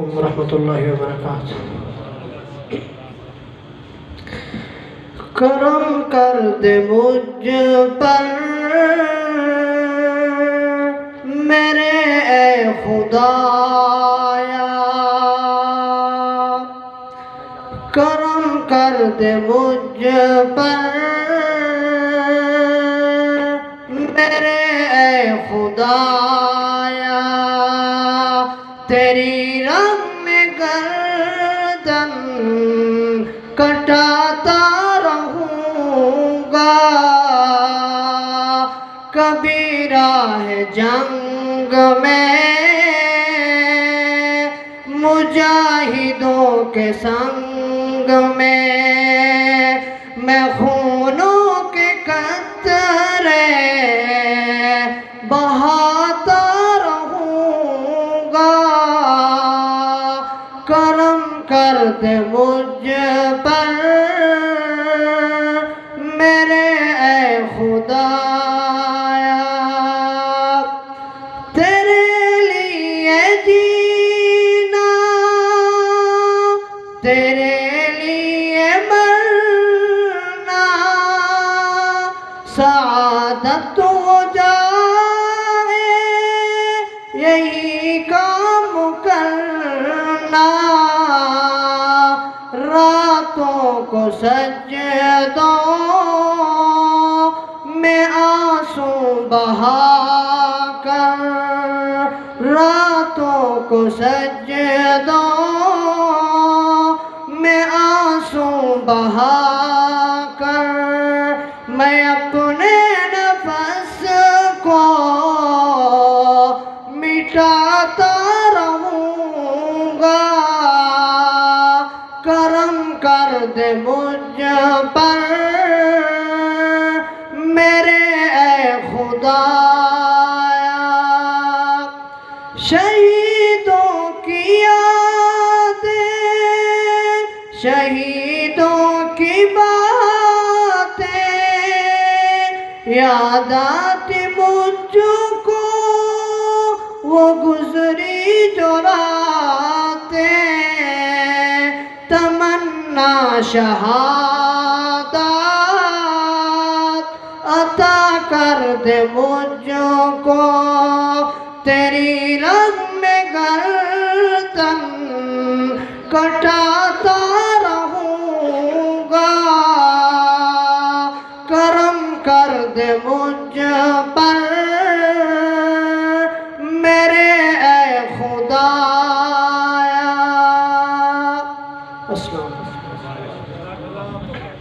रहमतुल्लाहि व बरकातुहू। करम कर दे मुझ पर मेरे ए खुदाया, करम कर दे मुझ पर मेरे ए खुदाया, तेरी रंग गर्दन कटाता रहूँगा, कभी राह जंग में मुजाहिदों के संग में मैं खूनों के कतरे बहाता रहूँगा, करम कर दे मुझ पर मेरे ए खुदाया, तेरे लिए जीना तेरे लिए मरना सआदत हो जाए, यही काम करना, रातों को सजदों में आंसू बहा कर, रातों को सजदों में आंसू बहा कर मैं अपने नफ्स को मिटाता रहूँगा, करम कर दे मुझ पर मेरे ए खुदाया, शहीदों की यादें शहीदों की बातें याद आती मुझको, वो गुजरी जो रातें, तमन्ना शहादत अता कर दे मुझको, तेरी रग में गर्दन कटाता रहूँगा, करम कर दे मुझ पर मेरे ए खुदाया। अस्सलाम वालेकुम।